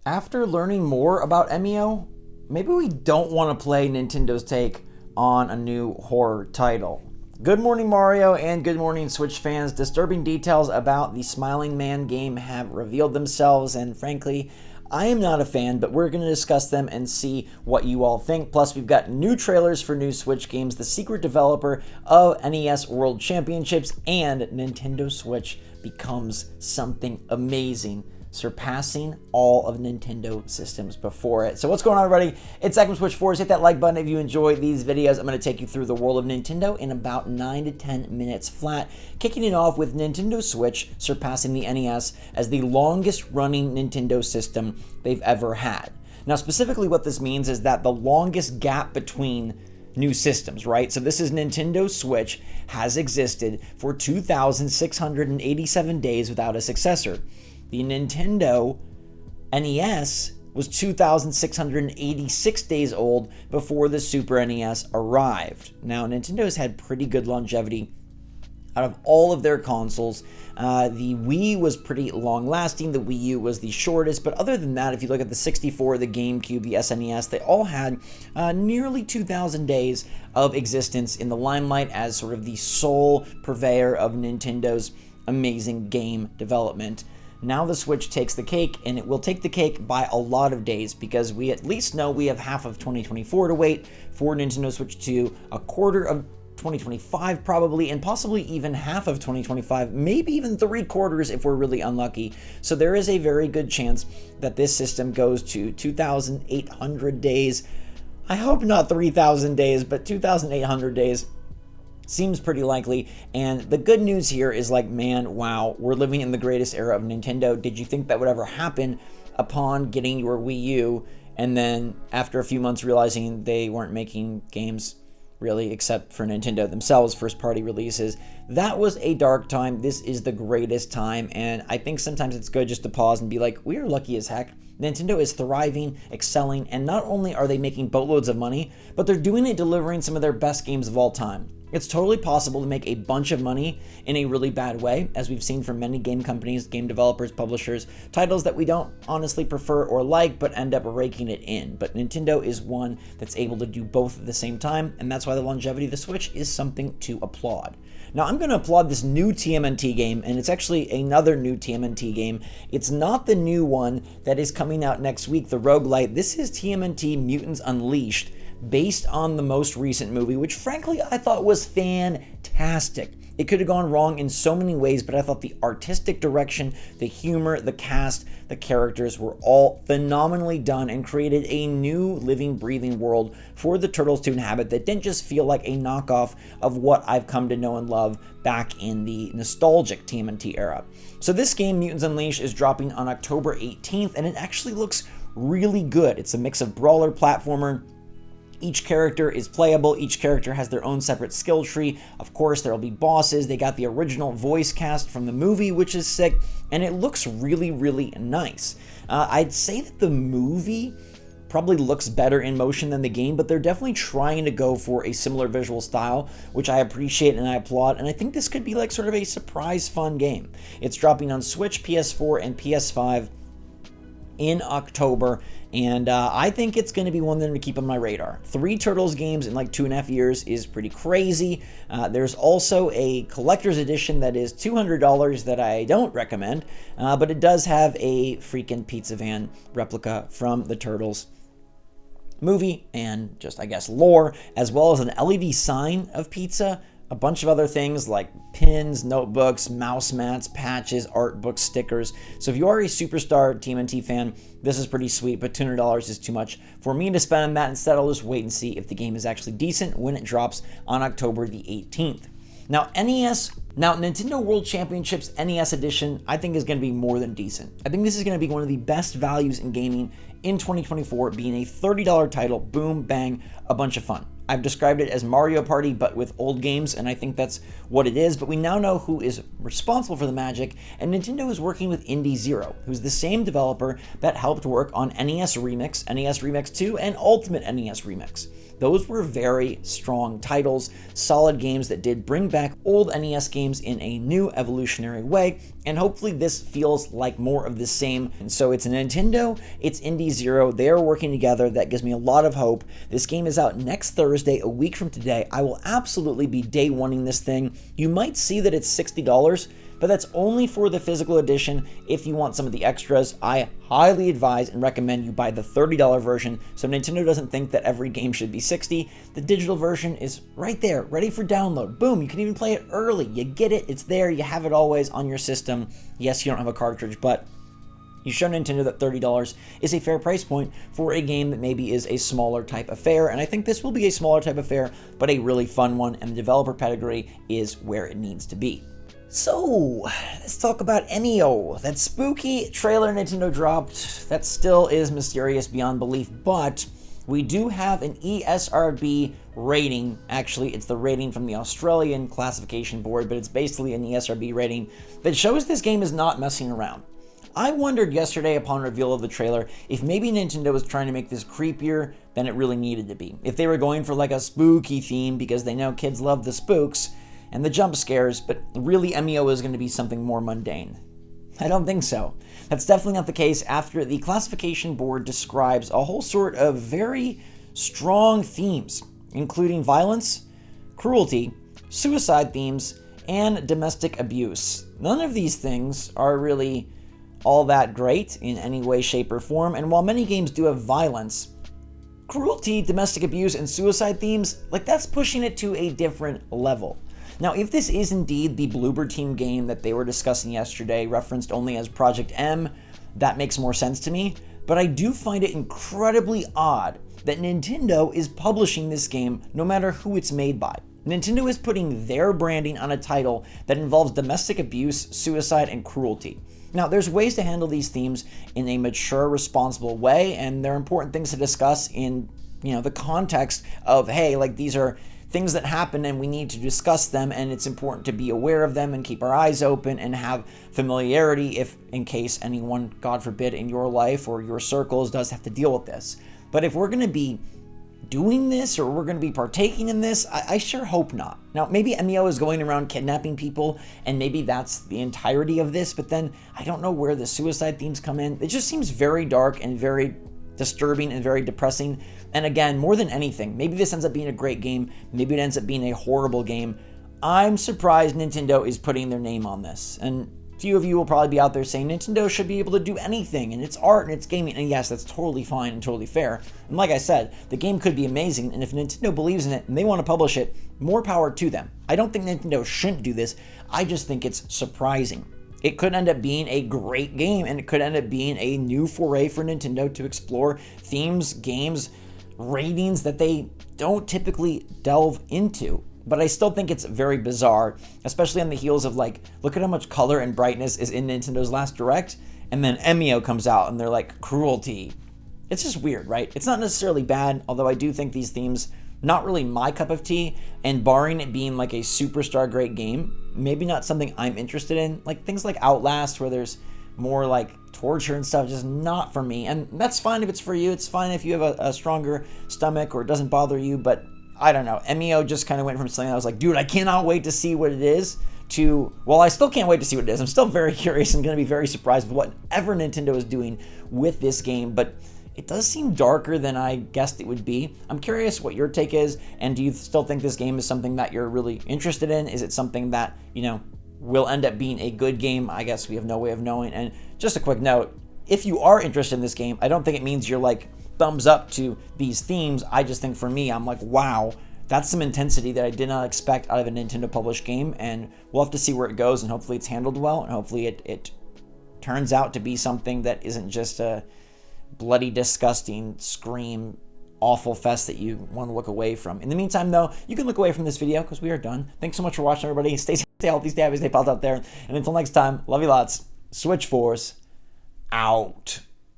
After learning more about Emio, maybe we don't want to play Nintendo's take on a new horror title. Good morning, Mario, and good morning, Switch fans. Disturbing details about the Smiling Man game have revealed themselves, and frankly, I am not a fan, but we're going to discuss them and see what you all think. Plus, we've got new trailers for new Switch games, the secret developer of NES World Championships, and Nintendo Switch becomes something amazing, surpassing all of Nintendo systems before it. So what's going on, everybody? It's Zach from SwitchForce. Hit that like button if you enjoy these videos. I'm going to take you through the world of Nintendo in about 9 to 10 minutes flat, kicking it off with Nintendo Switch surpassing the NES as the longest running Nintendo system they've ever had. Now, specifically what this means is that the longest gap between new systems, right? So this is Nintendo Switch has existed for 2,687 days without a successor. The Nintendo NES was 2,686 days old before the Super NES arrived. Now, Nintendo's had pretty good longevity out of all of their consoles. The Wii was pretty long-lasting. The Wii U was the shortest. But other than that, if you look at the 64, the GameCube, the SNES, they all had nearly 2,000 days of existence in the limelight as sort of the sole purveyor of Nintendo's amazing game development. Now the Switch takes the cake, and it will take the cake by a lot of days because we at least know we have half of 2024 to wait for Nintendo Switch 2, a quarter of 2025 probably, and possibly even half of 2025, maybe even 3/4 if we're really unlucky. So there is a very good chance that this system goes to 2,800 days. I hope not 3,000 days, but 2,800 days seems pretty likely. And the good news here is, like, man, wow, we're living in the greatest era of Nintendo. Did you think that would ever happen upon getting your Wii U and then after a few months realizing they weren't making games really except for Nintendo themselves, first party releases? That was a dark time. This is the greatest time, and I think sometimes it's good just to pause and be like, we are lucky as heck. Nintendo is thriving, excelling, and not only are they making boatloads of money, but they're doing it delivering some of their best games of all time. It's totally possible to make a bunch of money in a really bad way, as we've seen from many game companies, game developers, publishers, titles that we don't honestly prefer or like, but end up raking it in. But Nintendo is one that's able to do both at the same time, and that's why the longevity of the Switch is something to applaud. Now, I'm going to applaud this new TMNT game, and it's actually another new TMNT game. It's not the new one that is coming out next week, the roguelite. This is TMNT Mutants Unleashed, based on the most recent movie, which frankly I thought was fantastic. It could have gone wrong in so many ways, but I thought the artistic direction, the humor, the cast, the characters were all phenomenally done and created a new living, breathing world for the Turtles to inhabit that didn't just feel like a knockoff of what I've come to know and love back in the nostalgic TMNT era. So this game, Mutants Unleashed, is dropping on October 18th, and it actually looks really good. It's a mix of brawler, platformer. Each character is playable. Each character has their own separate skill tree. Of course, there will be bosses. They got the original voice cast from the movie, which is sick, and it looks really, really nice. I'd say that the movie probably looks better in motion than the game, but they're definitely trying to go for a similar visual style, which I appreciate and I applaud, and I think this could be like sort of a surprise fun game. It's dropping on Switch, PS4, and PS5 in October, and I think it's going to be one of them to keep on my radar. 3 Turtles games in like 2.5 years is pretty crazy. There's also a collector's edition that is $200 that I don't recommend, but it does have a freaking pizza van replica from the Turtles movie and just, I guess, lore, as well as an LED sign of pizza, a bunch of other things like pins, notebooks, mouse mats, patches, art books, stickers. So if you are a superstar TMNT fan, this is pretty sweet, but $200 is too much for me to spend on that. Instead, I'll just wait and see if the game is actually decent when it drops on October the 18th. Now, Nintendo World Championships NES Edition, I think is going to be more than decent. I think this is going to be one of the best values in gaming in 2024, being a $30 title, boom, bang, a bunch of fun. I've described it as Mario Party, but with old games, and I think that's what it is. But we now know who is responsible for the magic, and Nintendo is working with Indie Zero, who's the same developer that helped work on NES Remix, NES Remix 2, and Ultimate NES Remix. Those were very strong titles, solid games that did bring back old NES games in a new evolutionary way, and hopefully this feels like more of the same. And so it's Nintendo, it's Indie Zero, they are working together. That gives me a lot of hope. This game is out next Thursday, a week from today. I will absolutely be day one-ing this thing. You might see that it's $60, but that's only for the physical edition. If you want some of the extras, I highly advise and recommend you buy the $30 version so Nintendo doesn't think that every game should be $60. The digital version is right there, ready for download. Boom, you can even play it early. You get it, it's there, you have it always on your system. Yes, you don't have a cartridge, but you show Nintendo that $30 is a fair price point for a game that maybe is a smaller type affair, and I think this will be a smaller type affair, but a really fun one, and the developer pedigree is where it needs to be. So, let's talk about Emio. That spooky trailer Nintendo dropped, that still is mysterious beyond belief, but we do have an ESRB rating. Actually, it's the rating from the Australian classification board, but it's basically an ESRB rating that shows this game is not messing around. I wondered yesterday upon reveal of the trailer if maybe Nintendo was trying to make this creepier than it really needed to be. If they were going for like a spooky theme because they know kids love the spooks and the jump scares, but really Emio is going to be something more mundane. I don't think so. That's definitely not the case after the classification board describes a whole sort of very strong themes, including violence, cruelty, suicide themes, and domestic abuse. None of these things are really all that great in any way, shape, or form, and while many games do have violence, cruelty, domestic abuse, and suicide themes, like that's pushing it to a different level. Now, if this is indeed the Bloober Team game that they were discussing yesterday, referenced only as Project M, that makes more sense to me, but I do find it incredibly odd that Nintendo is publishing this game no matter who it's made by. Nintendo is putting their branding on a title that involves domestic abuse, suicide, and cruelty. Now, there's ways to handle these themes in a mature, responsible way, and they're important things to discuss in, the context of, hey, like these are things that happen and we need to discuss them, and it's important to be aware of them and keep our eyes open and have familiarity if in case anyone, God forbid, in your life or your circles does have to deal with this. But if we're going to be doing this or we're going to be partaking in this, I sure hope not. Now, maybe Emio is going around kidnapping people and maybe that's the entirety of this, but then I don't know where the suicide themes come in. It just seems very dark and very disturbing and very depressing. And again, more than anything, maybe this ends up being a great game, maybe it ends up being a horrible game. I'm surprised Nintendo is putting their name on this. And few of you will probably be out there saying Nintendo should be able to do anything, and it's art and it's gaming, and yes, that's totally fine and totally fair. And like I said, the game could be amazing, and if Nintendo believes in it and they want to publish it, more power to them. I don't think Nintendo shouldn't do this, I just think it's surprising. It could end up being a great game, and it could end up being a new foray for Nintendo to explore themes, games, ratings that they don't typically delve into. But I still think it's very bizarre, especially on the heels of like, look at how much color and brightness is in Nintendo's last Direct, and then Emio comes out and they're like, cruelty. It's just weird, right? It's not necessarily bad, although I do think these themes, not really my cup of tea, and barring it being like a superstar great game, maybe not something I'm interested in. Like things like Outlast, where there's more like torture and stuff, just not for me. And that's fine if it's for you, it's fine if you have a stronger stomach or it doesn't bother you, but I don't know. Emio just kind of went from something I was like, dude, I cannot wait to see what it is, to, well, I still can't wait to see what it is. I'm still very curious and going to be very surprised with whatever Nintendo is doing with this game, but it does seem darker than I guessed it would be. I'm curious what your take is, and do you still think this game is something that you're really interested in? Is it something that, will end up being a good game? I guess we have no way of knowing. And just a quick note, if you are interested in this game, I don't think it means you're like, thumbs up to these themes. I just think for me, I'm like, wow, that's some intensity that I did not expect out of a Nintendo published game, and we'll have to see where it goes, and hopefully it's handled well, and hopefully it turns out to be something that isn't just a bloody, disgusting, scream, awful fest that you want to look away from. In the meantime, though, you can look away from this video because we are done. Thanks so much for watching, everybody. Stay healthy, stay happy, stay pals out there, and until next time, love you lots. SwitchForce out.